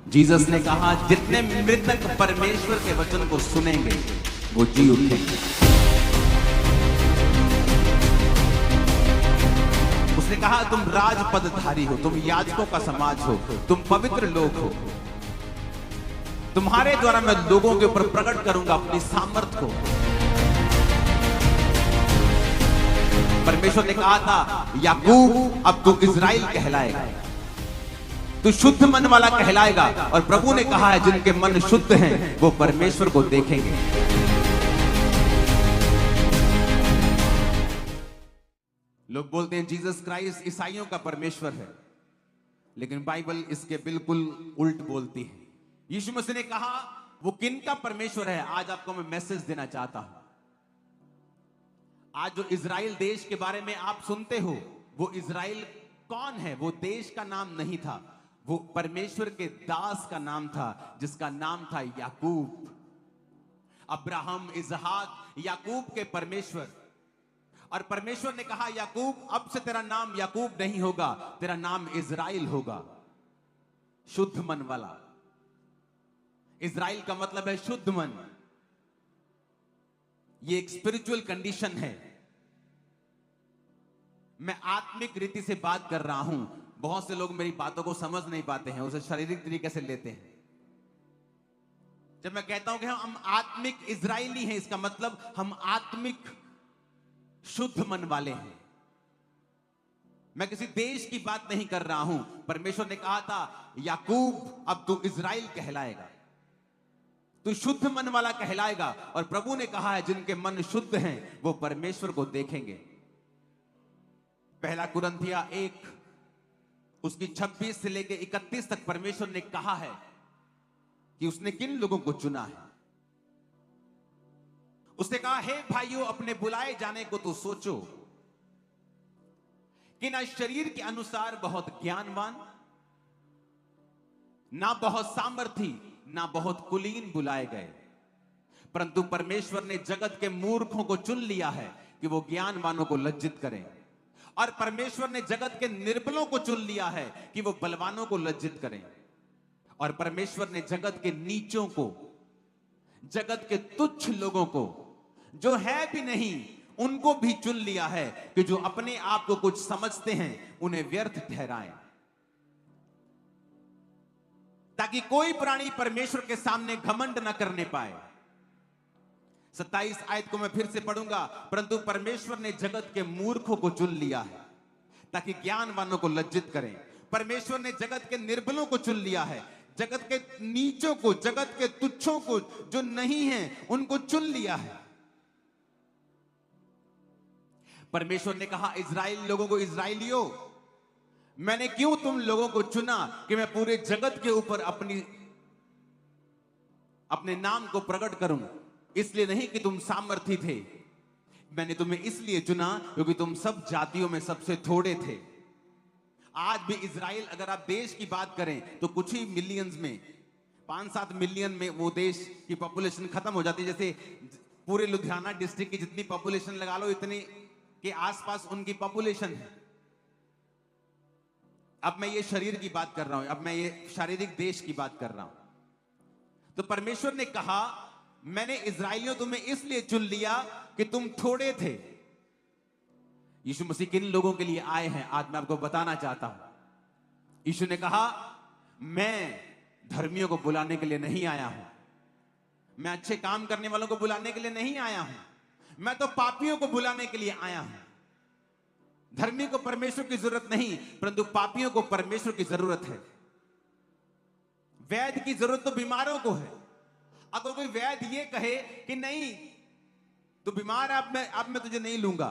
Jesus ने कहा, जितने मृतक परमेश्वर के वचन को सुनेंगे वो जी उठेंगे। उसने कहा, तुम राजपदधारी हो, तुम याजकों का समाज हो, तुम पवित्र लोग हो। तुम्हारे द्वारा मैं लोगों के ऊपर प्रकट करूंगा अपनी सामर्थ को। परमेश्वर ने कहा था, याकूब अब तू इज़राइल कहलाएगा, तू शुद्ध मन वाला कहलाएगा। और प्रभु ने कहा है, जिनके मन शुद्ध हैं वो परमेश्वर को देखेंगे। लोग बोलते हैं जीसस क्राइस्ट ईसाइयों का परमेश्वर है, लेकिन बाइबल इसके बिल्कुल उल्ट बोलती है। यीशु मसीह ने कहा वो किन का परमेश्वर है। आज आपको मैं मैसेज देना चाहता हूं। आज जो इज़राइल देश के बारे में आप सुनते हो, वो इज़राइल कौन है? वो देश का नाम नहीं था, वो परमेश्वर के दास का नाम था, जिसका नाम था याकूब। अब्राहम, इसहाक, याकूब के परमेश्वर। और परमेश्वर ने कहा, याकूब अब से तेरा नाम याकूब नहीं होगा, तेरा नाम इज़राइल होगा, शुद्ध मन वाला। इज़राइल का मतलब है शुद्ध मन। ये एक स्पिरिचुअल कंडीशन है। मैं आत्मिक रीति से बात कर रहा हूं। बहुत से लोग मेरी बातों को समझ नहीं पाते हैं, उसे शारीरिक तरीके से लेते हैं। जब मैं कहता हूं कि हम आत्मिक इज़राइली हैं, इसका मतलब हम आत्मिक शुद्ध मन वाले हैं। मैं किसी देश की बात नहीं कर रहा हूं। परमेश्वर ने कहा था, याकूब अब तू इज़राइल कहलाएगा, तू शुद्ध मन वाला कहलाएगा। और प्रभु ने कहा है, जिनके मन शुद्ध हैं वो परमेश्वर को देखेंगे। पहला कुरिन्थिया 1 उसकी 26 से लेकर 31 तक परमेश्वर ने कहा है कि उसने किन लोगों को चुना है। उसने कहा, हे भाइयों, अपने बुलाए जाने को तो सोचो कि ना शरीर के अनुसार बहुत ज्ञानवान, ना बहुत सामर्थी, ना बहुत कुलीन बुलाए गए, परंतु परमेश्वर ने जगत के मूर्खों को चुन लिया है कि वो ज्ञानवानों को लज्जित करें। और परमेश्वर ने जगत के निर्बलों को चुन लिया है कि वो बलवानों को लज्जित करें। और परमेश्वर ने जगत के नीचों को, जगत के तुच्छ लोगों को, जो है भी नहीं, उनको भी चुन लिया है कि जो अपने आप को कुछ समझते हैं उन्हें व्यर्थ ठहराएं, ताकि कोई प्राणी परमेश्वर के सामने घमंड न करने पाए। 27 आयत को मैं फिर से पढ़ूंगा। परंतु परमेश्वर ने जगत के मूर्खों को चुन लिया है ताकि ज्ञानवानों को लज्जित करें। परमेश्वर ने जगत के निर्बलों को चुन लिया है, जगत के नीचों को, जगत के तुच्छों को, जो नहीं हैं उनको चुन लिया है। परमेश्वर ने कहा, इज़राइल लोगों को, इज़राइलियों, मैंने क्यों तुम लोगों को चुना कि मैं पूरे जगत के ऊपर अपने नाम को प्रकट करूं। इसलिए नहीं कि तुम सामर्थी थे, मैंने तुम्हें इसलिए चुना क्योंकि तुम सब जातियों में सबसे थोड़े थे। आज भी इज़राइल, अगर आप देश की बात करें तो कुछ ही मिलियंस में, 5-7 मिलियन में वो देश की पॉपुलेशन खत्म हो जाती है। जैसे पूरे लुधियाना डिस्ट्रिक्ट की जितनी पॉपुलेशन लगा लो, इतनी के आसपास उनकी पॉपुलेशन है। अब मैं ये शरीर की बात कर रहा हूं, अब मैं ये शारीरिक देश की बात कर रहा हूं। तो परमेश्वर ने कहा, मैंने इज़राइलियों तुम्हें इसलिए चुन लिया कि तुम थोड़े थे। यीशु मसीह किन लोगों के लिए आए हैं आज मैं आपको बताना चाहता हूं। यीशु ने कहा, मैं धर्मियों को बुलाने के लिए नहीं आया हूं, मैं अच्छे काम करने वालों को बुलाने के लिए नहीं आया हूं, मैं तो पापियों को बुलाने के लिए आया हूं। धर्मी को परमेश्वर की जरूरत नहीं, परंतु पापियों को परमेश्वर की जरूरत है। वैद्य की जरूरत तो बीमारों को है। अगर कोई वैद्य ये कहे कि नहीं तू बीमार है, अब मैं तुझे नहीं लूंगा,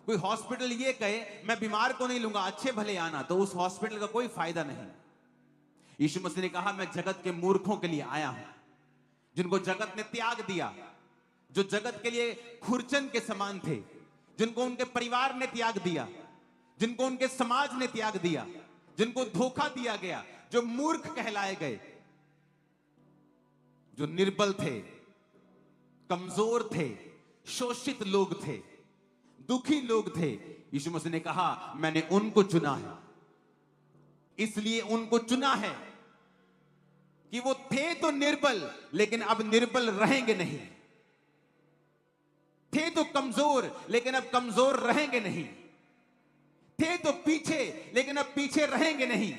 कोई हॉस्पिटल ये कहे मैं बीमार को नहीं लूंगा, अच्छे भले आना, तो उस हॉस्पिटल का कोई फायदा नहीं। यीशु मसीह ने कहा, मैं जगत के मूर्खों के लिए आया हूं, जिनको जगत ने त्याग दिया, जो जगत के लिए खुरचन के समान थे, जिनको उनके परिवार ने त्याग दिया, जिनको उनके समाज ने त्याग दिया, जिनको धोखा दिया गया, जो मूर्ख कहलाए गए, जो निर्बल थे, कमजोर थे, शोषित लोग थे, दुखी लोग थे। यीशु मसीह ने कहा, मैंने उनको चुना है, इसलिए उनको चुना है कि वो थे तो निर्बल, लेकिन अब निर्बल रहेंगे नहीं। थे तो कमजोर, लेकिन अब कमजोर रहेंगे नहीं। थे तो पीछे, लेकिन अब पीछे रहेंगे नहीं,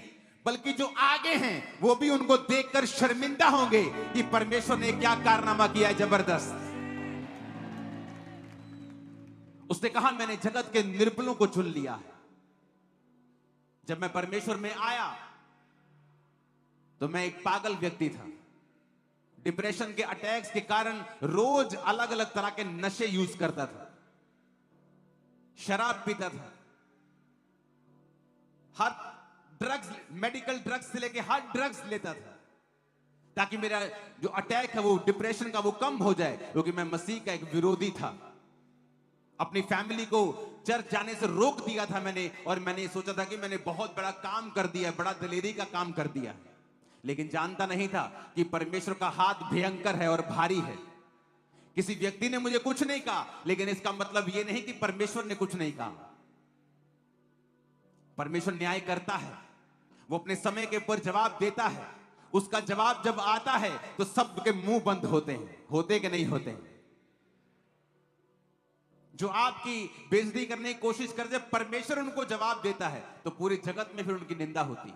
बल्कि जो आगे हैं वो भी उनको देखकर शर्मिंदा होंगे कि परमेश्वर ने क्या कारनामा किया है जबरदस्त। उसने कहा मैंने जगत के निर्बलों को चुन लिया है। जब मैं परमेश्वर में आया तो मैं एक पागल व्यक्ति था। डिप्रेशन के अटैक्स के कारण रोज अलग अलग तरह के नशे यूज करता था, शराब पीता था, हर ड्रग्स, मेडिकल ड्रग्स से लेके हर ड्रग्स लेता था ताकि मेरा जो अटैक है वो डिप्रेशन का वो कम हो जाए, क्योंकि मैं मसीह का एक विरोधी था। अपनी फैमिली को चर्च जाने से रोक दिया था मैंने, और मैंने सोचा था कि मैंने बहुत बड़ा काम कर दिया, बड़ा दिलेरी का काम कर दिया, लेकिन जानता नहीं था कि परमेश्वर का हाथ भयंकर है और भारी है। किसी व्यक्ति ने मुझे कुछ नहीं कहा, लेकिन इसका मतलब यह नहीं कि परमेश्वर ने कुछ नहीं कहा। परमेश्वर न्याय करता है, वो अपने समय के ऊपर जवाब देता है। उसका जवाब जब आता है तो सबके मुंह बंद होते हैं, होते कि नहीं होते? जो आपकी बेइज्जती करने की कोशिश कर, जब परमेश्वर उनको जवाब देता है तो पूरी जगत में फिर उनकी निंदा होती है,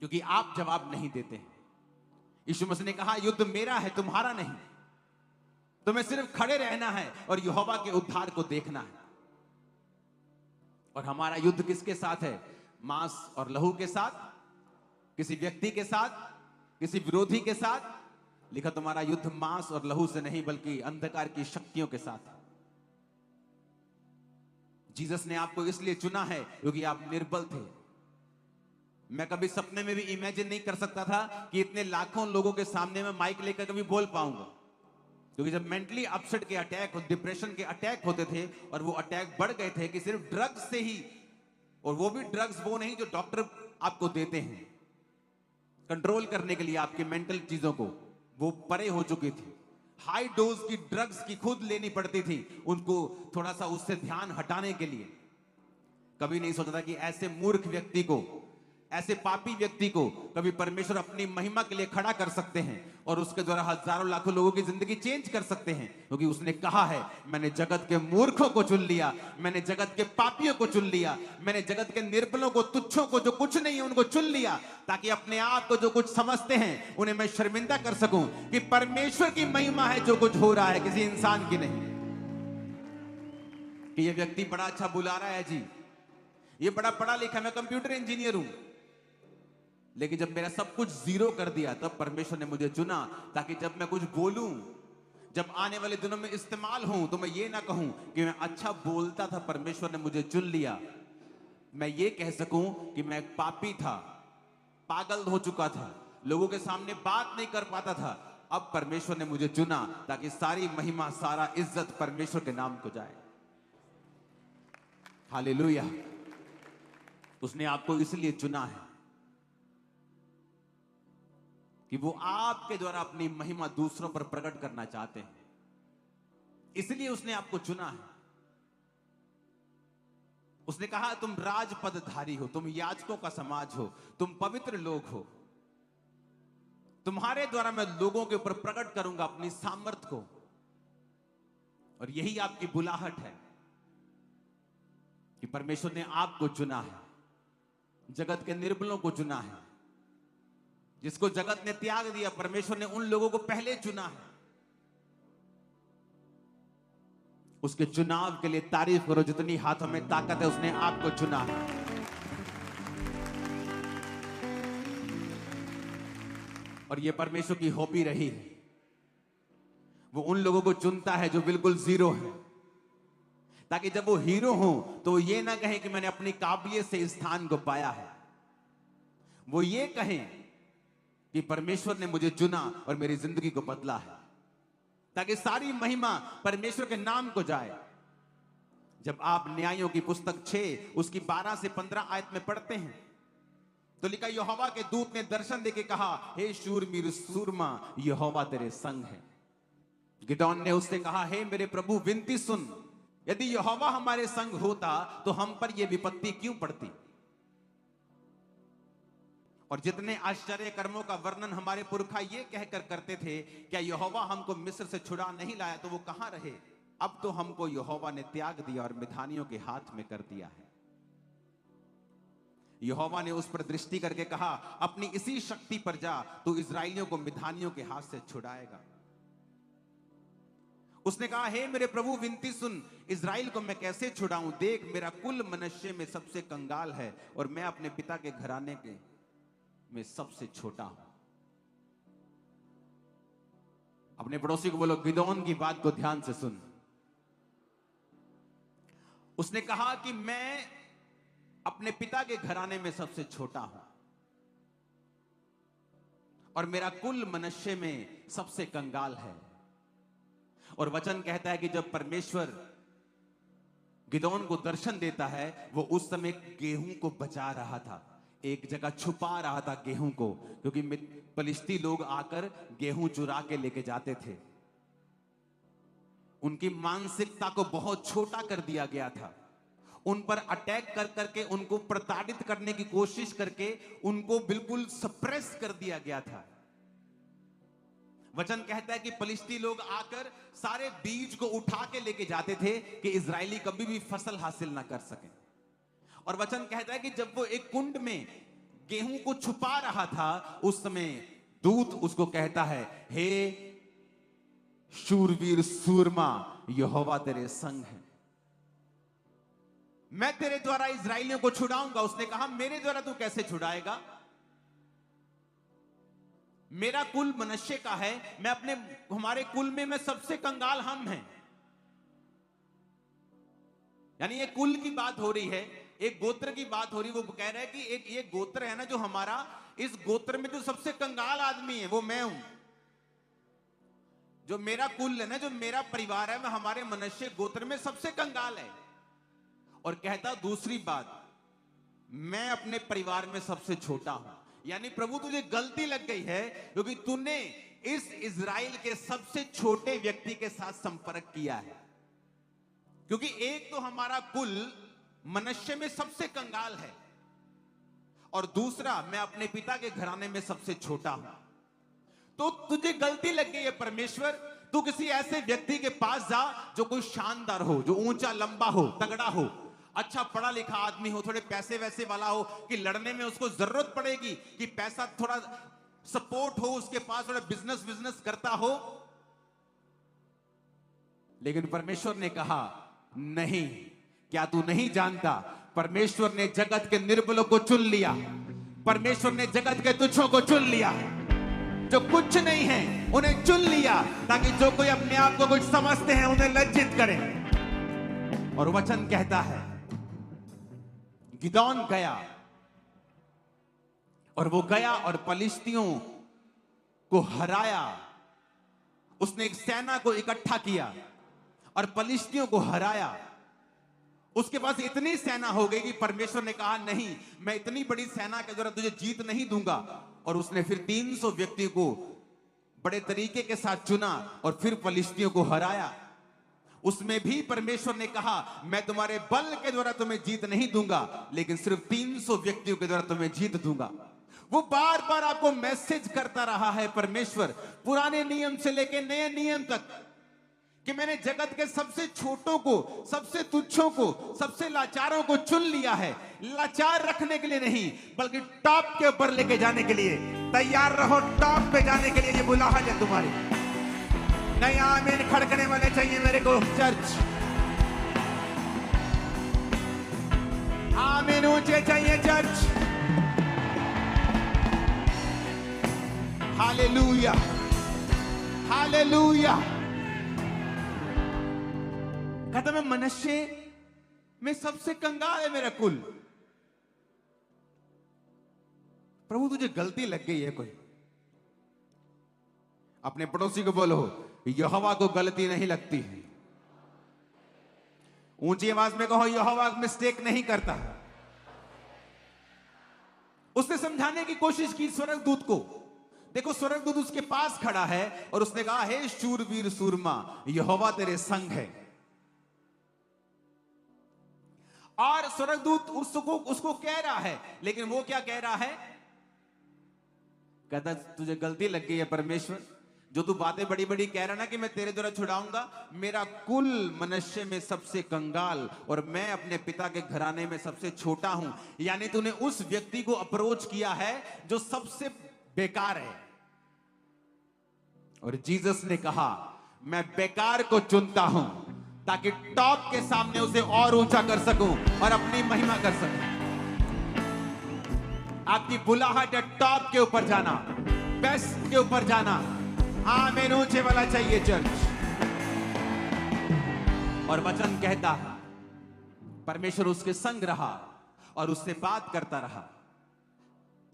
क्योंकि आप जवाब नहीं देते हैं। यीशु मसीह ने कहा युद्ध मेरा है, तुम्हारा नहीं। तुम्हें सिर्फ खड़े रहना है और यहोवा के उद्धार को देखना है। और हमारा युद्ध किसके साथ है? मांस और लहू के साथ, किसी व्यक्ति के साथ, किसी विरोधी के साथ। लिखा तुम्हारा युद्ध मांस और लहू से नहीं, बल्कि अंधकार की शक्तियों के साथ है। जीसस ने आपको इसलिए चुना है क्योंकि आप निर्बल थे। मैं कभी सपने में भी इमेजिन नहीं कर सकता था कि इतने लाखों लोगों के सामने मैं माइक लेकर कभी बोल पाऊंगा, क्योंकि जब मेंटली अपसेट के अटैक, डिप्रेशन के अटैक होते थे और वो अटैक बढ़ गए थे कि सिर्फ ड्रग्स से ही, और वो भी ड्रग्स वो नहीं जो डॉक्टर आपको देते हैं कंट्रोल करने के लिए आपके मेंटल चीजों को, वो परे हो चुकी थी। हाई डोज की ड्रग्स की खुद लेनी पड़ती थी उनको थोड़ा सा उससे ध्यान हटाने के लिए। कभी नहीं सोचा था कि ऐसे मूर्ख व्यक्ति को, ऐसे पापी व्यक्ति को कभी परमेश्वर अपनी महिमा के लिए खड़ा कर सकते हैं और उसके द्वारा हजारों लाखों लोगों की जिंदगी चेंज कर सकते हैं, क्योंकि उसने कहा है मैंने जगत के मूर्खों को चुन लिया, मैंने जगत के पापियों को चुन लिया, मैंने जगत के निर्बलों को, तुच्छों को, जो कुछ नहीं है उनको चुन लिया, ताकि अपने आप को जो कुछ समझते हैं उन्हें मैं शर्मिंदा कर सकूं कि परमेश्वर की महिमा है जो कुछ हो रहा है, किसी इंसान की नहीं। कि ये व्यक्ति बड़ा अच्छा बुला रहा है जी, ये बड़ा पढ़ा लिखा, मैं कंप्यूटर इंजीनियर हूं, लेकिन जब मेरा सब कुछ जीरो कर दिया तब परमेश्वर ने मुझे चुना, ताकि जब मैं कुछ बोलूं, जब आने वाले दिनों में इस्तेमाल हूं, तो मैं ये ना कहूं कि मैं अच्छा बोलता था, परमेश्वर ने मुझे चुन लिया। मैं ये कह सकूं कि मैं एक पापी था, पागल हो चुका था, लोगों के सामने बात नहीं कर पाता था। अब परमेश्वर ने मुझे चुना ताकि सारी महिमा, सारा इज्जत परमेश्वर के नाम को जाए। हालेलुया। उसने आपको इसलिए चुना है कि वो आपके द्वारा अपनी महिमा दूसरों पर प्रकट करना चाहते हैं, इसलिए उसने आपको चुना है। उसने कहा तुम राजपदधारी हो, तुम याजकों का समाज हो, तुम पवित्र लोग हो, तुम्हारे द्वारा मैं लोगों के ऊपर प्रकट करूंगा अपनी सामर्थ को। और यही आपकी बुलाहट है कि परमेश्वर ने आपको चुना है, जगत के निर्बलों को चुना है। जिसको जगत ने त्याग दिया, परमेश्वर ने उन लोगों को पहले चुना है। उसके चुनाव के लिए तारीफ करो, जितनी हाथों में ताकत है उसने आपको चुना है। और यह परमेश्वर की हॉबी रही है, वो उन लोगों को चुनता है जो बिल्कुल जीरो है, ताकि जब वो हीरो हो तो ये ना कहे कि मैंने अपनी काबिलियत से इस स्थान को पाया है, वो ये कहें कि परमेश्वर ने मुझे चुना और मेरी जिंदगी को बदला है, ताकि सारी महिमा परमेश्वर के नाम को जाए। जब आप न्यायों की पुस्तक 6 उसकी 12 से 15 आयत में पढ़ते हैं तो लिखा, यहोवा के दूत ने दर्शन देके कहा, हे शूरवीर सूरमा, यहोवा तेरे संग है। गिदोन ने उससे कहा, हे मेरे प्रभु विनती सुन, यदि यहोवा हमारे संग होता तो हम पर यह विपत्ति क्यों पड़ती। और जितने आश्चर्य कर्मों का वर्णन हमारे पुरखा ये कहकर करते थे, क्या यहोवा हमको मिस्र से छुड़ा नहीं लाया, तो वो कहां रहे? अब तो हमको यहोवा ने त्याग दिया और मिधानियों के हाथ में कर दिया है। यहोवा ने उस पर दृष्टि करके कहा, अपनी इसी शक्ति पर जा, तो इस्राएलियों को मिधानियों के हाथ से छुड़ाएगा। उसने कहा, हे मेरे प्रभु विनती सुन, इस्राएल को मैं कैसे छुड़ाऊं? देख, मेरा कुल मनुष्य में सबसे कंगाल है और मैं अपने पिता के घराने के में सबसे छोटा हूं। अपने पड़ोसी को बोलो, गिदोन की बात को ध्यान से सुन। उसने कहा कि मैं अपने पिता के घराने में सबसे छोटा हूं और मेरा कुल मनुष्य में सबसे कंगाल है। और वचन कहता है कि जब परमेश्वर गिदोन को दर्शन देता है, वो उस समय गेहूं को बचा रहा था, एक जगह छुपा रहा था गेहूं को, क्योंकि फलिश्ती लोग आकर गेहूं चुरा के लेके जाते थे। उनकी मानसिकता को बहुत छोटा कर दिया गया था। उन पर अटैक कर करके, उनको प्रताड़ित करने की कोशिश करके उनको बिल्कुल सप्रेस कर दिया गया था। वचन कहता है कि फलिश्ती लोग आकर सारे बीज को उठा के लेके जाते थे कि इजरायली कभी भी फसल हासिल ना कर सके। और वचन कहता है कि जब वो एक कुंड में गेहूं को छुपा रहा था, उस समय दूत उसको कहता है, हे शूरवीर सूरमा, यहोवा तेरे संग है, मैं तेरे द्वारा इजरायलियों को छुड़ाऊंगा। उसने कहा, मेरे द्वारा तू कैसे छुड़ाएगा? मेरा कुल मनुष्य का है, मैं अपने हमारे कुल में मैं सबसे कंगाल हम हैं। यानी ये कुल की बात हो रही है, एक गोत्र की बात हो रही है। वो कह रहा है कि एक ये गोत्र है ना जो हमारा, इस गोत्र में जो सबसे कंगाल आदमी है वो मैं हूं। जो मेरा कुल है ना, जो मेरा परिवार है, मैं हमारे मनुष्य गोत्र में सबसे कंगाल है। और कहता दूसरी बात, मैं अपने परिवार में सबसे छोटा हूं। यानी प्रभु तुझे गलती लग गई है, क्योंकि तूने इस इजराइल के सबसे छोटे व्यक्ति के साथ संपर्क किया है। क्योंकि एक तो हमारा कुल मनुष्य में सबसे कंगाल है, और दूसरा मैं अपने पिता के घराने में सबसे छोटा हूं। तो तुझे गलती लग गई है परमेश्वर। तू किसी ऐसे व्यक्ति के पास जा जो कोई शानदार हो, जो ऊंचा लंबा हो, तगड़ा हो, अच्छा पढ़ा लिखा आदमी हो, थोड़े पैसे वैसे वाला हो कि लड़ने में उसको जरूरत पड़ेगी कि पैसा थोड़ा सपोर्ट हो, उसके पास थोड़ा बिजनेस करता हो। लेकिन परमेश्वर ने कहा, नहीं, क्या तू नहीं जानता, परमेश्वर ने जगत के निर्बलों को चुन लिया, परमेश्वर ने जगत के तुच्छों को चुन लिया, जो कुछ नहीं है उन्हें चुन लिया, ताकि जो कोई अपने आप को कुछ समझते हैं उन्हें लज्जित करे। और वचन कहता है, गिदोन गया, और वो गया और फलिश्तियों को हराया। उसने एक सेना को इकट्ठा किया और फलिश्तियों को हराया। उसके पास इतनी सेना हो गई कि परमेश्वर ने कहा, नहीं, मैं इतनी बड़ी सेना के द्वारा तुझे जीत नहीं दूंगा। और उसने फिर 300 व्यक्ति को बड़े तरीके के साथ चुना और फिर फलिश्तियों को हराया। उसमें भी परमेश्वर ने कहा, मैं तुम्हारे बल के द्वारा तुम्हें जीत नहीं दूंगा, लेकिन सिर्फ 300 व्यक्तियों के द्वारा तुम्हें जीत दूंगा। वो बार बार आपको मैसेज करता रहा है परमेश्वर, पुराने नियम से लेकर नए नियम तक, कि मैंने जगत के सबसे छोटों को, सबसे तुच्छों को, सबसे लाचारों को चुन लिया है। लाचार रखने के लिए नहीं, बल्कि टॉप के ऊपर लेके जाने के लिए। तैयार रहो टॉप पे जाने के लिए, ये बुलाहट है तुम्हारी। नहीं आमीन खड़कने वाले चाहिए मेरे को चर्च। आमीन ऊंचे चाहिए चर्च। Hallelujah, hallelujah. कहता मैं मनुष्य में सबसे कंगाल है मेरा कुल। प्रभु तुझे गलती लग गई है कोई। अपने पड़ोसी को बोलो, यहोवा को गलती नहीं लगती है। ऊंची आवाज में कहो, यहोवा मिस्टेक नहीं करता। उसने समझाने की कोशिश की स्वर्गदूत को। देखो स्वर्गदूत उसके पास खड़ा है और उसने कहा, हे शूरवीर सूरमा, यहोवा तेरे संग है। और स्वर्गदूत उसको कह रहा है, लेकिन वो क्या कह रहा है? कहता तुझे गलती लग गई है परमेश्वर, जो तू बातें बड़ी बड़ी कह रहा ना कि मैं तेरे द्वारा छुड़ाऊंगा, मेरा कुल मनुष्य में सबसे कंगाल और मैं अपने पिता के घराने में सबसे छोटा हूं। यानी तूने उस व्यक्ति को अप्रोच किया है जो सबसे बेकार है। और जीसस ने कहा मैं बेकार को चुनता हूं ताकि टॉप के सामने उसे और ऊंचा कर सकूं और अपनी महिमा कर सकूं। आपकी बुलाहट है टॉप के ऊपर जाना, बेस्ट के ऊपर जाना। आमीन ऊंचे वाला चाहिए चर्च। और वचन कहता परमेश्वर उसके संग रहा और उससे बात करता रहा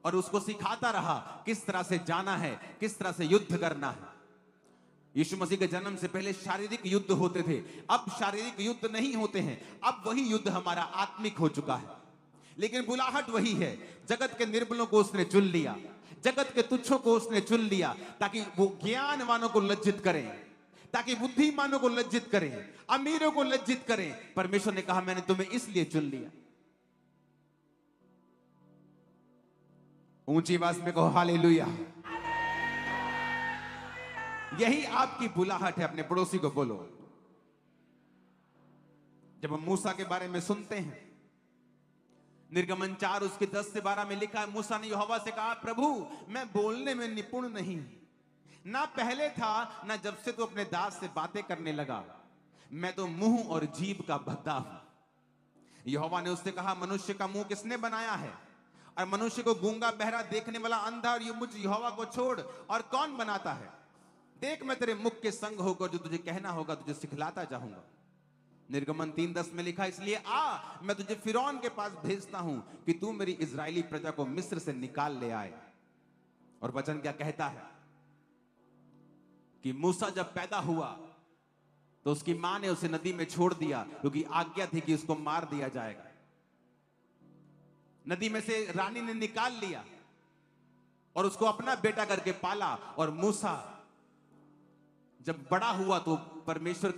और उसको सिखाता रहा किस तरह से जाना है, किस तरह से युद्ध करना है। यीशु मसीह के जन्म से पहले शारीरिक युद्ध होते थे, अब शारीरिक युद्ध नहीं होते हैं। अब वही युद्ध हमारा आत्मिक हो चुका है, लेकिन बुलाहट वही है। जगत के निर्बलों को उसने चुन लिया, जगत के तुच्छों को उसने चुन लिया ताकि वो ज्ञानवानों को लज्जित करें, ताकि बुद्धिमानों को लज्जित करें, अमीरों को लज्जित करें। परमेश्वर ने कहा मैंने तुम्हें इसलिए चुन लिया। ऊंची आवाज में कहो हालेलुया। यही आपकी बुलाहट है। अपने पड़ोसी को बोलो। जब हम मूसा के बारे में सुनते हैं, निर्गमन 4 उसके 10 से 12 में लिखा है, मूसा ने यहोवा से कहा प्रभु मैं बोलने में निपुण नहीं, ना पहले था ना जब से तू अपने दास से बातें करने लगा। मैं तो मुंह और जीभ का भद्दा हूं। यहोवा ने उससे कहा मनुष्य का मुंह किसने बनाया है, और मनुष्य को गूंगा बहरा देखने वाला अंधा और मुझ यहोवा को छोड़ और कौन बनाता है। देख मैं तेरे मुख के संग होकर जो तुझे कहना होगा तुझे सिखलाता जाऊंगा। निर्गमन 3:10 में लिखा इसलिए आ मैं तुझे फिरौन के पास भेजता हूं कि तू मेरी इजरायली प्रजा को मिस्र से निकाल ले आए। और वचन क्या कहता है कि मूसा जब पैदा हुआ तो उसकी मां ने उसे नदी में छोड़ दिया, क्योंकि आज्ञा थी कि उसको मार दिया जाएगा। नदी में से रानी ने निकाल लिया और उसको अपना बेटा करके पाला। और मूसा जब बड़ा हुआ तो परमेश्वर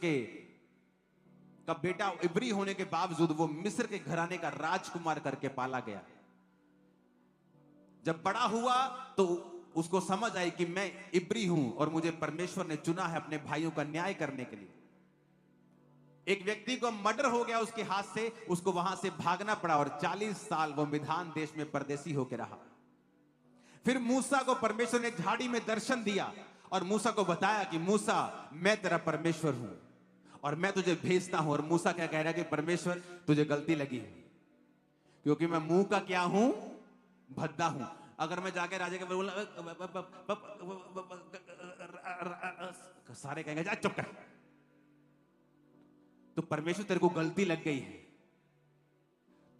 का बेटा इब्री होने के बावजूद वो मिस्र के घराने का राजकुमार करके पाला गया। जब बड़ा हुआ तो उसको समझ आई कि मैं इब्री हूं और मुझे परमेश्वर ने चुना है अपने भाइयों का न्याय करने के लिए। एक व्यक्ति को मर्डर हो गया उसके हाथ से, उसको वहां से भागना पड़ा और 40 साल वो मिधान देश में परदेसी होकर रहा। फिर मूसा को परमेश्वर ने झाड़ी में दर्शन दिया और मूसा को बताया कि मूसा मैं तेरा परमेश्वर हूं और मैं तुझे भेजता हूं। और मूसा क्या कह रहा है कि परमेश्वर तुझे गलती लगी है, क्योंकि मैं मुंह का क्या हूं, भद्दा हूं। अगर मैं जाके राजा के बोला सारे कहेंगे जा चुप कर, तो परमेश्वर तेरे को गलती लग गई है।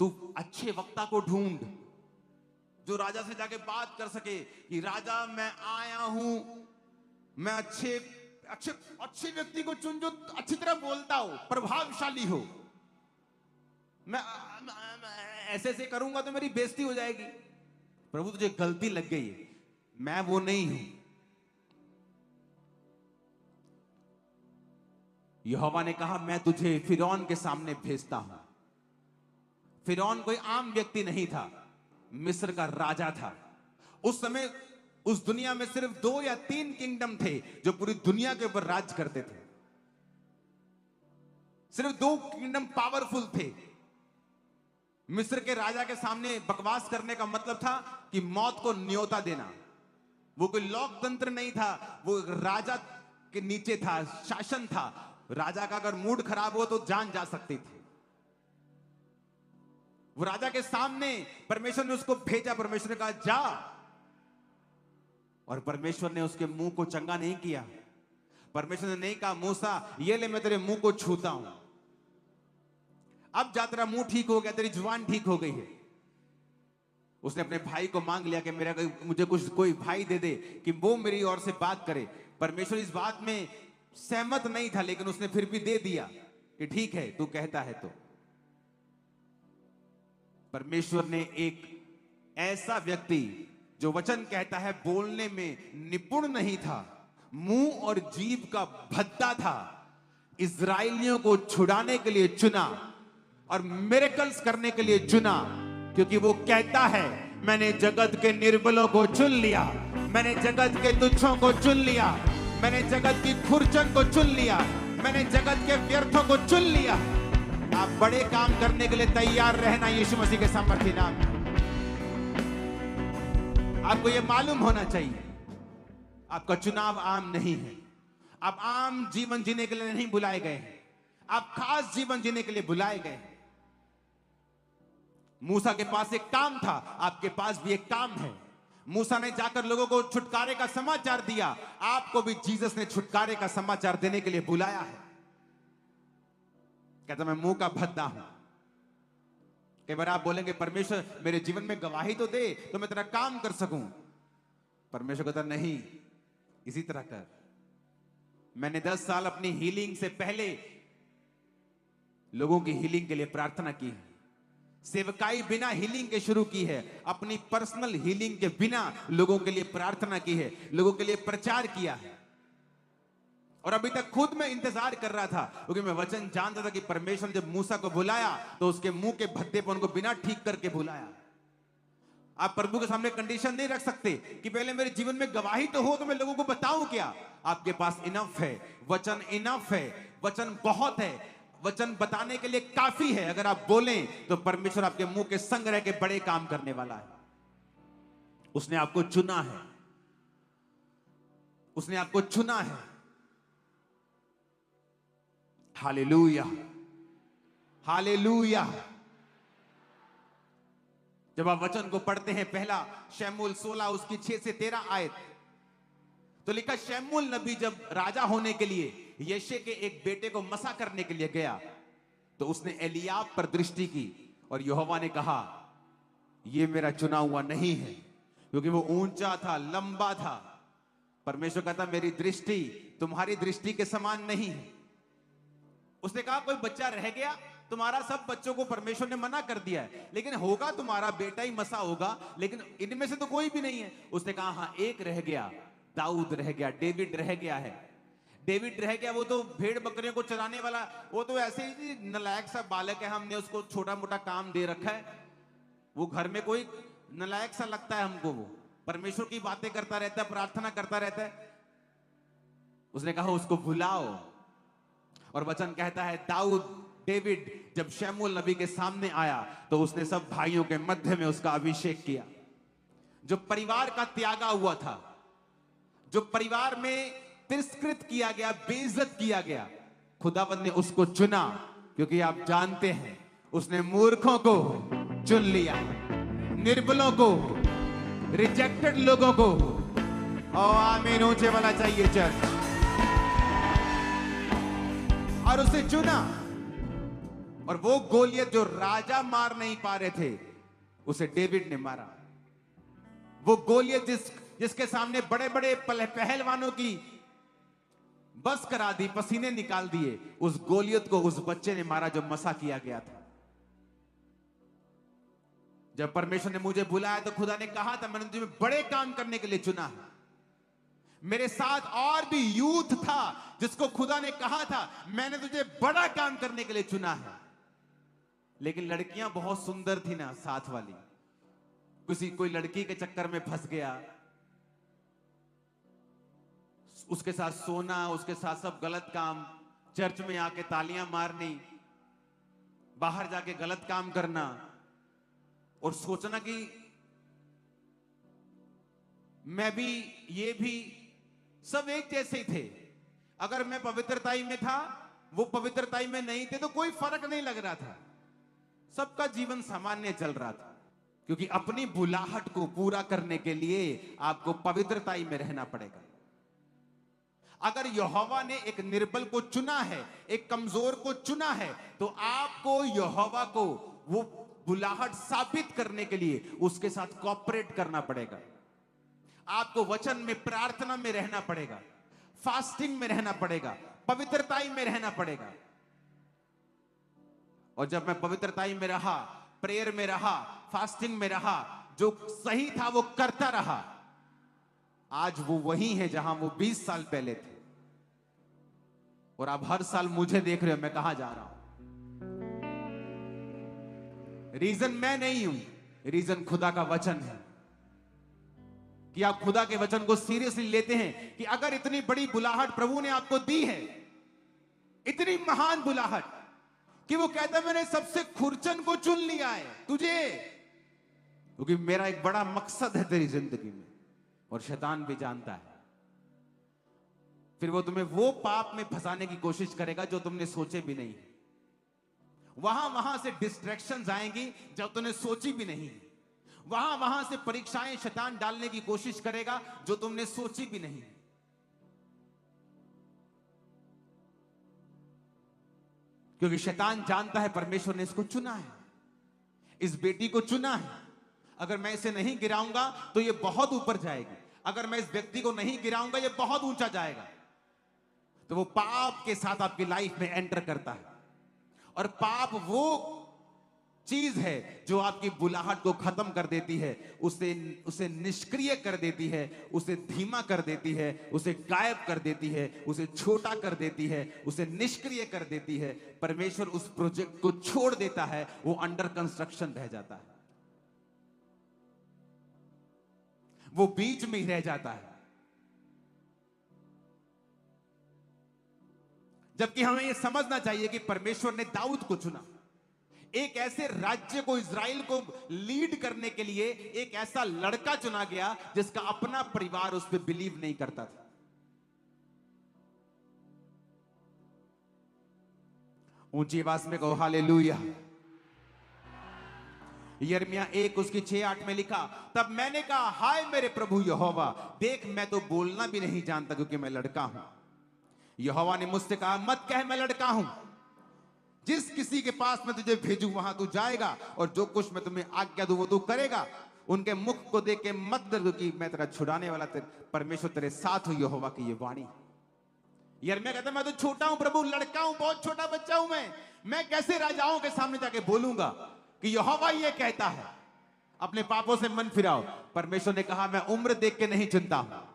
तू अच्छे वक्ता को ढूंढ जो राजा से जाके बात कर सके कि राजा मैं आया हूं। मैं अच्छे व्यक्ति को चुन जो अच्छी तरह बोलता हो, प्रभावशाली हो। मैं ऐसे ऐसे करूंगा तो मेरी बेइज्जती हो जाएगी। प्रभु तुझे गलती लग गई है, मैं वो नहीं हूं। यहोवा ने कहा मैं तुझे फिरौन के सामने भेजता हूं। फिरौन कोई आम व्यक्ति नहीं था, मिस्र का राजा था। उस समय उस दुनिया में सिर्फ 2 या 3 किंगडम थे जो पूरी दुनिया के ऊपर राज करते थे। सिर्फ 2 किंगडम पावरफुल थे। मिस्र के राजा के सामने बकवास करने का मतलब था कि मौत को न्योता देना। वो कोई लोकतंत्र नहीं था, वो राजा के नीचे था, शासन था। राजा का अगर मूड खराब हो तो जान जा सकती थी। वो राजा के सामने परमेश्वर ने उसको भेजा। परमेश्वर ने कहा जा, और परमेश्वर ने उसके मुंह को चंगा नहीं किया। परमेश्वर ने नहीं कहा मूसा ये ले मैं तेरे मुंह को छूता हूं, अब जा तेरा मुंह ठीक हो गया, तेरी जुबान ठीक हो गई है। उसने अपने भाई को मांग लिया कि मुझे कोई भाई दे दे कि वो मेरी ओर से बात करे। परमेश्वर इस बात में सहमत नहीं था, लेकिन उसने फिर भी दे दिया कि ठीक है तू कहता है तो। परमेश्वर ने एक ऐसा व्यक्ति जो वचन कहता है बोलने में निपुण नहीं था, मुंह और जीभ का भद्दा था, इजराइलियों को छुड़ाने के लिए चुना और मिरेकल्स करने के लिए चुना, क्योंकि वो कहता है मैंने जगत के निर्बलों को चुन लिया मैंने जगत के तुच्छों को चुन लिया, मैंने जगत की खुरचन को चुन लिया, मैंने जगत के व्यर्थों को चुन लिया। आप बड़े काम करने के लिए तैयार रहना यीशु मसीह के सामर्थ्य नाम में। आपको यह मालूम होना चाहिए आपका चुनाव आम नहीं है। आप आम जीवन जीने के लिए नहीं बुलाए गए हैं, आप खास जीवन जीने के लिए बुलाए गए हैं। मूसा के पास एक काम था, आपके पास भी एक काम है। मूसा ने जाकर लोगों को छुटकारे का समाचार दिया, आपको भी जीसस ने छुटकारे का समाचार देने के लिए बुलाया है। कहता मैं मुंह का भद्दा हूं। कई बार आप बोलेंगे परमेश्वर मेरे जीवन में गवाही तो दे तो मैं तेरा काम कर सकूं। परमेश्वर कहता नहीं, इसी तरह कर। मैंने 10 साल अपनी हीलिंग से पहले लोगों की हीलिंग के लिए प्रार्थना की है। सेवकाई बिना हीलिंग के शुरू की है, अपनी पर्सनल हीलिंग के बिना लोगों के लिए प्रार्थना की है, लोगों के लिए प्रचार किया है। और अभी तक खुद मैं इंतजार कर रहा था, क्योंकि मैं वचन जानता था कि परमेश्वर जब मूसा को बुलाया तो उसके मुंह के भद्देपन को बिना ठीक करके बुलाया। आप प्रभु के सामने कंडीशन नहीं रख सकते कि पहले मेरे जीवन में गवाही तो हो तो मैं लोगों को बताऊं क्या। आपके पास इनफ है, वचन इनफ है, वचन बहुत है, वचन बताने के लिए काफी है। अगर आप बोलें तो परमेश्वर आपके मुंह के संग रह के बड़े काम करने वाला है। उसने आपको चुना है, उसने आपको चुना है। Hallelujah, hallelujah. जब आप वचन को पढ़ते हैं, पहला शमूएल 16 उसकी 6 से 13 आयत, तो लिखा शमूएल नबी जब राजा होने के लिए यशे के एक बेटे को मसा करने के लिए गया तो उसने एलियाब पर दृष्टि की और यहोवा ने कहा यह मेरा चुना हुआ नहीं है, क्योंकि वो ऊंचा था, लंबा था। परमेश्वर कहता मेरी दृष्टि तुम्हारी दृष्टि के समान नहीं है। उसने कहा कोई बच्चा रह गया, तुम्हारा सब बच्चों को परमेश्वर ने मना कर दिया है, लेकिन होगा तुम्हारा बेटा ही मसा होगा, लेकिन इनमें से तो कोई भी नहीं है। उसने कहा हाँ एक रह गया, दाऊद रह गया, डेविड रह गया है। डेविड रह गया, वो तो भेड़ बकरियों को चराने वाला, वो तो ऐसे ही नलायक सा बालक है, हमने उसको छोटा मोटा काम दे रखा है, वो घर में कोई नलायक सा लगता है हमको, वो परमेश्वर की बातें करता रहता है, प्रार्थना करता रहता है। उसने कहा उसको भुलाओ। और वचन कहता है दाऊद डेविड जब शमूएल नबी के सामने आया तो उसने सब भाइयों के मध्य में उसका अभिषेक किया। जो परिवार का त्यागा हुआ था, जो परिवार में तिरस्कृत किया गया, बेइज्जत किया गया, खुदावंद ने उसको चुना, क्योंकि आप जानते हैं उसने मूर्खों को चुन लिया, निर्बलों को, रिजेक्टेड लोगों को। ओ आमीन ऊंचे वाला चाहिए चर्च। और उसे चुना, और वो गोलियत जो राजा मार नहीं पा रहे थे उसे डेविड ने मारा। वो गोलियत जिसके सामने बड़े बड़े पहलवानों की बस करा दी, पसीने निकाल दिए, उस गोलियत को उस बच्चे ने मारा जो मसा किया गया था। जब परमेश्वर ने मुझे बुलाया तो खुदा ने कहा था मैंने तुम्हें बड़े काम करने के लिए चुना है। मेरे साथ और भी यूथ था जिसको खुदा ने कहा था मैंने तुझे बड़ा काम करने के लिए चुना है। लेकिन लड़कियां बहुत सुंदर थी ना साथ वाली, कोई लड़की के चक्कर में फंस गया, उसके साथ सोना, उसके साथ सब गलत काम, चर्च में आके तालियां मारनी, बाहर जाके गलत काम करना और सोचना कि मैं भी, ये भी, सब एक जैसे ही थे। अगर मैं पवित्रताई में था, वो पवित्रताई में नहीं थे, तो कोई फर्क नहीं लग रहा था, सबका जीवन सामान्य चल रहा था। क्योंकि अपनी बुलाहट को पूरा करने के लिए आपको पवित्रताई में रहना पड़ेगा। अगर यहोवा ने एक निर्बल को चुना है, एक कमजोर को चुना है, तो आपको यहोवा को वो बुलाहट साबित करने के लिए उसके साथ कोऑपरेट करना पड़ेगा। आपको वचन में, प्रार्थना में रहना पड़ेगा, फास्टिंग में रहना पड़ेगा, पवित्रताई में रहना पड़ेगा। और जब मैं पवित्रताई में रहा, प्रेयर में रहा, फास्टिंग में रहा, जो सही था वो करता रहा, आज वो वही है जहां वो 20 साल पहले थे। और आप हर साल मुझे देख रहे हो मैं कहां जा रहा हूं। रीजन मैं नहीं हूं, रीजन खुदा का वचन है। कि आप खुदा के वचन को सीरियसली लेते हैं कि अगर इतनी बड़ी बुलाहट प्रभु ने आपको दी है, इतनी महान बुलाहट कि वो कहता है मैंने सबसे खुरचन को चुन लिया है तुझे, क्योंकि मेरा एक बड़ा मकसद है तेरी जिंदगी में, और शैतान भी जानता है। फिर वो तुम्हें वो पाप में फंसाने की कोशिश करेगा जो तुमने सोचे भी नहीं। वहां से डिस्ट्रैक्शंस आएंगी जब तुमने सोची भी नहीं। वहां से परीक्षाएं शैतान डालने की कोशिश करेगा जो तुमने सोची भी नहीं। क्योंकि शैतान जानता है परमेश्वर ने इसको चुना है, इस बेटी को चुना है। अगर मैं इसे नहीं गिराऊंगा तो ये बहुत ऊपर जाएगी, अगर मैं इस व्यक्ति को नहीं गिराऊंगा ये बहुत ऊंचा जाएगा। तो वो पाप के साथ आपकी लाइफ में एंटर करता है, और पाप वो चीज है जो आपकी बुलाहट को खत्म कर देती है, उसे निष्क्रिय कर देती है, उसे धीमा कर देती है, उसे गायब कर देती है, उसे छोटा कर देती है, उसे निष्क्रिय कर देती है। परमेश्वर उस प्रोजेक्ट को छोड़ देता है, वो अंडर कंस्ट्रक्शन रह जाता है, वो बीच में ही रह जाता है। जबकि हमें यह समझना चाहिए कि परमेश्वर ने दाऊद को चुना, एक ऐसे राज्य को, इज़राइल को लीड करने के लिए एक ऐसा लड़का चुना गया जिसका अपना परिवार उस पर बिलीव नहीं करता था। ऊंची आवाज में कहो हालेलुया। यिर्मयाह 1 उसकी 6-8 में लिखा, तब मैंने कहा हाय मेरे प्रभु यहोवा, देख मैं तो बोलना भी नहीं जानता क्योंकि मैं लड़का हूं। यहोवा ने मुझसे कहा मत कह मैं लड़का हूं, जिस किसी के पास मैं तुझे भेजूं वहां तू जाएगा, और जो कुछ मैं तुम्हें आज्ञा दूं वो तू करेगा। उनके मुख को देख के मत डर, क्योंकि मैं तेरा छुड़ाने वाला परमेश्वर तेरे साथ हूं। यहोवा की ये वाणी। यिर्मयाह कहता मैं तो छोटा हूं प्रभु, लड़का हूं, बहुत छोटा बच्चा हूं मैं कैसे राजाओं के सामने जाके बोलूंगा कि यहोवा ये कहता है। अपने पापों से मन फिराओ। परमेश्वर ने कहा मैं उम्र देख के नहीं चुनता हूं।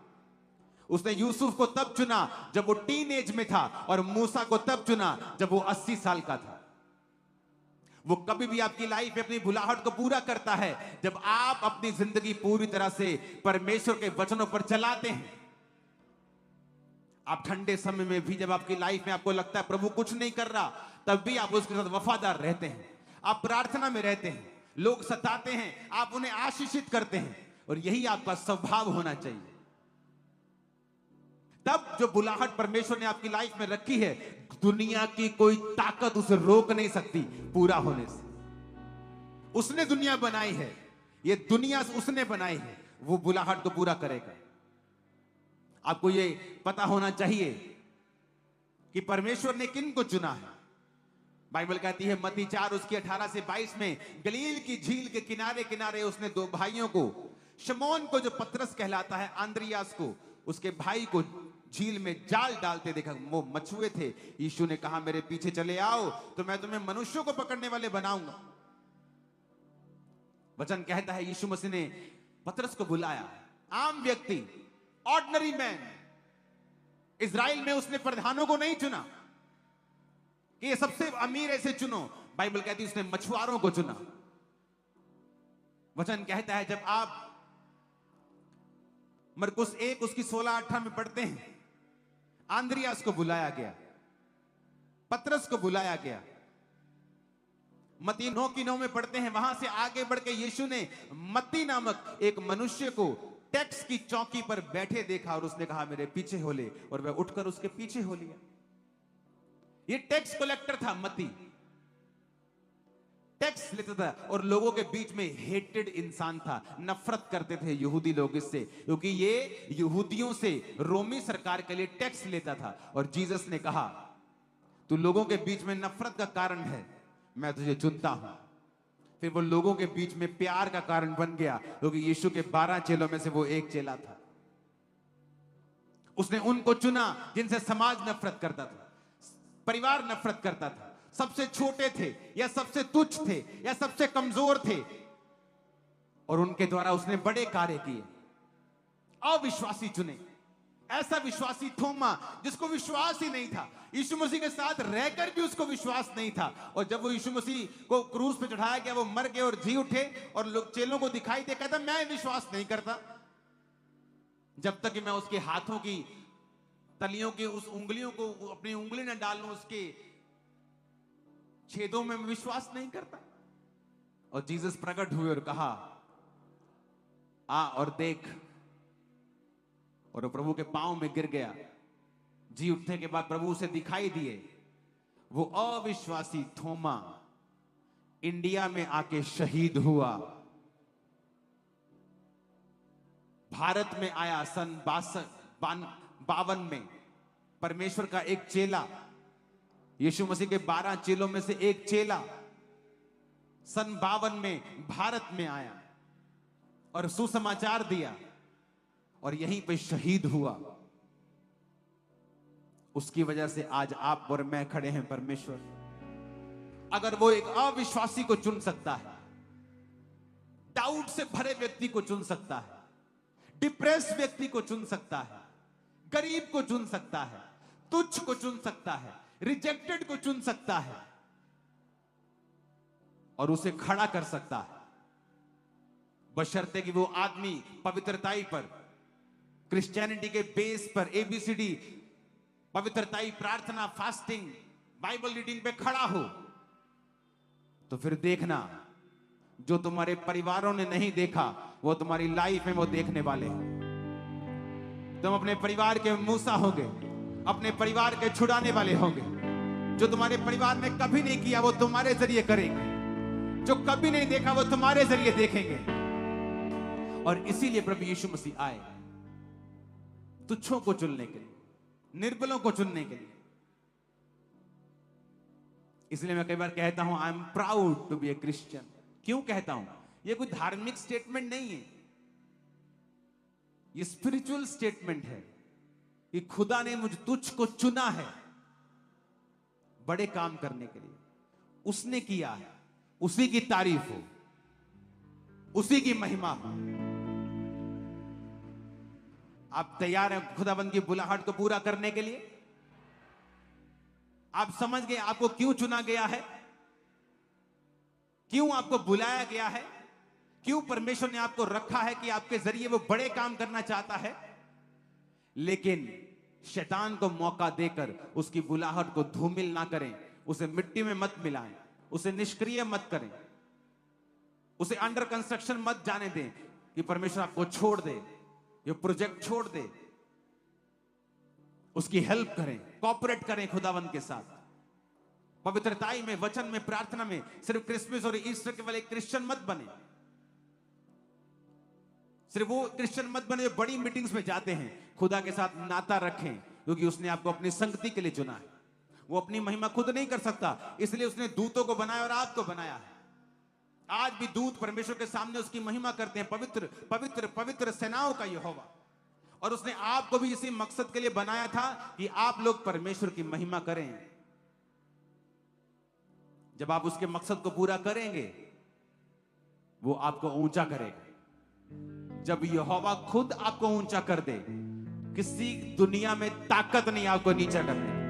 उसने यूसुफ को तब चुना जब वो टीनेज में था, और मूसा को तब चुना जब वो 80 साल का था। वो कभी भी आपकी लाइफ में अपनी बुलाहट को पूरा करता है जब आप अपनी जिंदगी पूरी तरह से परमेश्वर के वचनों पर चलाते हैं। आप ठंडे समय में भी जब आपकी लाइफ में आपको लगता है प्रभु कुछ नहीं कर रहा, तब भी आप उसके साथ वफादार रहते हैं। आप प्रार्थना में रहते हैं, लोग सताते हैं, आप उन्हें आशीषित करते हैं, और यही आपका स्वभाव होना चाहिए। तब जो बुलाहट परमेश्वर ने आपकी लाइफ में रखी है, दुनिया की कोई ताकत उसे रोक नहीं सकती पूरा होने से। उसने दुनिया बनाई है, ये दुनिया उसने बनाई है, वो बुलाहट को पूरा करेगा। आपको ये पता होना चाहिए कि परमेश्वर ने किन को चुना है। बाइबल कहती है मत्ती 4 उसकी 18 से 22 में, गलील की झील के किनारे किनारे उसने 2 भाइयों को, शमौन को जो पतरस कहलाता है, आंद्रियास को, उसके भाई को झील में जाल डालते देखा। वो मछुए थे। यीशु ने कहा मेरे पीछे चले आओ तो मैं तुम्हें मनुष्यों को पकड़ने वाले बनाऊंगा। वचन कहता है यीशु मसीह ने पतरस को बुलाया, आम व्यक्ति, ऑर्डिनरी मैन। इज़राइल में उसने प्रधानों को नहीं चुना कि ये सबसे अमीर ऐसे चुनो। बाइबल कहती है उसने मछुआरों को चुना। वचन कहता है जब आप मरकुस 1 उसकी 16-18 में पढ़ते हैं, आंद्रियास को बुलाया गया, पतरस को बुलाया गया। मत्ती 9:9 में पढ़ते हैं, वहां से आगे बढ़ के यीशु ने मत्ती नामक एक मनुष्य को टैक्स की चौकी पर बैठे देखा, और उसने कहा मेरे पीछे हो ले, और वह उठकर उसके पीछे हो लिया। ये टैक्स कलेक्टर था मत्ती, टैक्स लेता था, और लोगों के बीच में हेटेड इंसान था। नफरत करते थे यहूदी लोग इससे, क्योंकि ये यहूदियों से, रोमी सरकार के लिए टैक्स लेता था। और जीसस ने कहा तू लोगों के बीच में नफरत का कारण है, मैं तुझे चुनता हूं। फिर वो लोगों के बीच में प्यार का कारण बन गया, क्योंकि यीशु के 12 चेलों में से वो एक चेला था। उसने उनको चुना जिनसे समाज नफरत करता था, परिवार नफरत करता था, सबसे छोटे थे या सबसे तुच्छ थे या सबसे कमजोर थे, और उनके द्वारा उसने बड़े कार्य किए। अविश्वासी चुने, ऐसा विश्वासी थोमा जिसको विश्वास ही नहीं था, यीशु मसीह के साथ रहकर भी उसको विश्वास नहीं था। और जब वो यीशु मसीह को क्रूस पे चढ़ाया गया, वो मर गए और जी उठे, और लोग चेलों को दिखाई दे, कहता मैं विश्वास नहीं करता। जब तक कि मैं उसके हाथों की तलियों के उस उंगलियों को अपनी उंगली न डाल लूं उसके छेदों में, मैं विश्वास नहीं करता। और जीसस प्रकट हुए और कहा, आ और देख। और वो प्रभु के पांव में गिर गया। जी उठने के बाद प्रभु उसे दिखाई दिए। वो अविश्वासी थोमा इंडिया में आके शहीद हुआ। भारत में आया सन 52 में। परमेश्वर का एक चेला, यीशु मसीह के 12 चेलों में से एक चेला सन 52 में भारत में आया और सुसमाचार दिया और यहीं पे शहीद हुआ। उसकी वजह से आज आप और मैं खड़े हैं। परमेश्वर अगर वो एक अविश्वासी को चुन सकता है, डाउट से भरे व्यक्ति को चुन सकता है, डिप्रेस व्यक्ति को चुन सकता है, गरीब को चुन सकता है, तुच्छ को चुन सकता है, रिजेक्टेड को चुन सकता है और उसे खड़ा कर सकता है, बशर्ते कि वो आदमी पवित्रताई पर, क्रिश्चियनिटी के बेस पर, ABCD पवित्रताई, प्रार्थना, फास्टिंग, बाइबल रीडिंग पे खड़ा हो। तो फिर देखना, जो तुम्हारे परिवारों ने नहीं देखा वो तुम्हारी लाइफ में वो देखने वाले हैं। तुम अपने परिवार के मूसा होगे, अपने परिवार के छुड़ाने वाले होंगे। जो तुम्हारे परिवार ने कभी नहीं किया वो तुम्हारे जरिए करेंगे, जो कभी नहीं देखा वो तुम्हारे जरिए देखेंगे। और इसीलिए प्रभु यीशु मसीह आए, तुच्छों को चुनने के लिए, निर्बलों को चुनने के लिए। इसलिए मैं कई बार कहता हूं, I am proud to be a Christian. क्यों कहता हूं? ये कोई धार्मिक स्टेटमेंट नहीं है, ये स्पिरिचुअल स्टेटमेंट है कि खुदा ने मुझ तुझ को चुना है बड़े काम करने के लिए। उसने किया है, उसी की तारीफ हो, उसी की महिमा हो। आप तैयार हैं खुदाबंद की बुलाहट को पूरा करने के लिए? आप समझ गए आपको क्यों चुना गया है, क्यों आपको बुलाया गया है, क्यों परमेश्वर ने आपको रखा है कि आपके जरिए वो बड़े काम करना चाहता है। लेकिन शैतान को मौका देकर उसकी बुलाहट को धूमिल ना करें, उसे मिट्टी में मत मिलाएं, उसे निष्क्रिय मत करें, उसे अंडर कंस्ट्रक्शन मत जाने दें कि परमेश्वर आपको छोड़ दे, ये प्रोजेक्ट छोड़ दे। उसकी हेल्प करें, कोऑपरेट करें खुदावंद के साथ, पवित्रताई में, वचन में, प्रार्थना में। सिर्फ क्रिसमस और ईस्टर केवल एक क्रिश्चियन मत बने, सिर्फ वो क्रिश्चियन मत बने जो बड़ी मीटिंग्स में जाते हैं। खुदा के साथ नाता रखें, क्योंकि उसने आपको अपनी संगति के लिए चुना है। वो अपनी महिमा खुद नहीं कर सकता, इसलिए उसने दूतों को बनाया और आपको बनाया है। आज भी दूत परमेश्वर के सामने उसकी महिमा करते हैं, पवित्र पवित्र पवित्र सेनाओं का यहोवा। और उसने आपको भी इसी मकसद के लिए बनाया था कि आप लोग परमेश्वर की महिमा करें। जब आप उसके मकसद को पूरा करेंगे, वो आपको ऊंचा करेगा। जब यहोवा खुद आपको ऊंचा कर दे, किसी दुनिया में ताकत नहीं आपको नीचा करने की।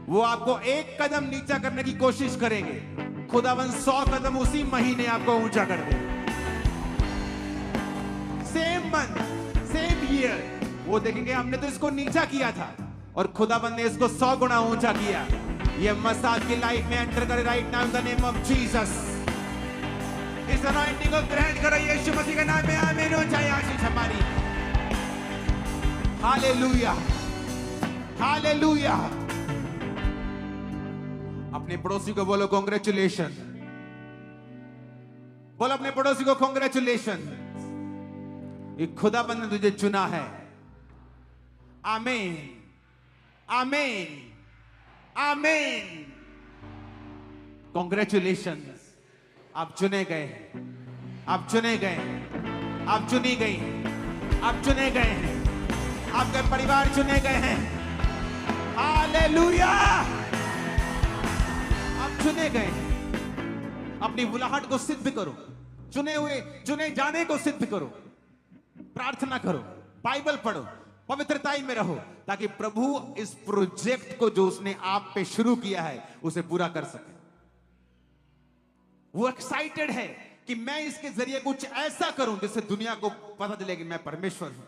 वो आपको एक कदम नीचा करने की कोशिश करेंगे, खुदावन 100 कदम उसी महीने आपको ऊंचा कर दे। सेम मंथ, सेम ईयर, वो देखेंगे हमने तो इसको नीचा किया था और खुदावन ने इसको 100 गुना ऊंचा किया। ये मसाज की लाइफ में एंटर करे right now in the name of Jesus. इस अनॉइंटिंग को ग्रहण करो यीशु मसीह के नाम में। आमीन। ऊंचाई आशीष हमारी। Hallelujah, hallelujah. अपने पड़ोसी को बोलो कांग्रेचुलेशन, बोलो अपने पड़ोसी को कांग्रेचुलेशन। ये खुदाबंद ने तुझे चुना है। आमीन, आमीन, आमीन। कांग्रेचुलेशन, आप चुने गए, आप चुने गए, आप चुनी गई, आप चुने गए हैं, आपके परिवार चुने गए हैं। हालेलुया, आप चुने गए। अपनी बुलाहट को सिद्ध करो, चुने हुए चुने जाने को सिद्ध करो, प्रार्थना करो, बाइबल पढ़ो, पवित्रताई में रहो, ताकि प्रभु इस प्रोजेक्ट को जो उसने आप पे शुरू किया है उसे पूरा कर सके। वो एक्साइटेड है कि मैं इसके जरिए कुछ ऐसा करूं जिससे दुनिया को पता चले कि मैं परमेश्वर हूं,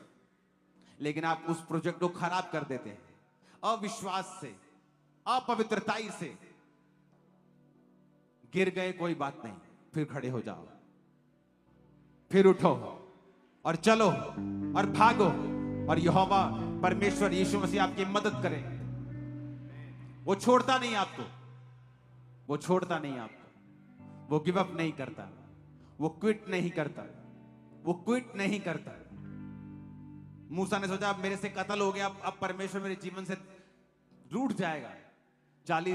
लेकिन आप उस प्रोजेक्ट को खराब कर देते हैं अविश्वास से, अपवित्रताई से। गिर गए कोई बात नहीं, फिर खड़े हो जाओ, फिर उठो और चलो और भागो, और यहोवा परमेश्वर यीशु मसीह आपकी मदद करे। वो छोड़ता नहीं आपको, वो छोड़ता नहीं आपको, वो गिव अप नहीं करता, वो क्विट नहीं करता, वो क्विट नहीं करता। मूसा ने सोचा अब मेरे से कत्ल हो गया, अब परमेश्वर मेरे जीवन से रूठ जाएगा। 40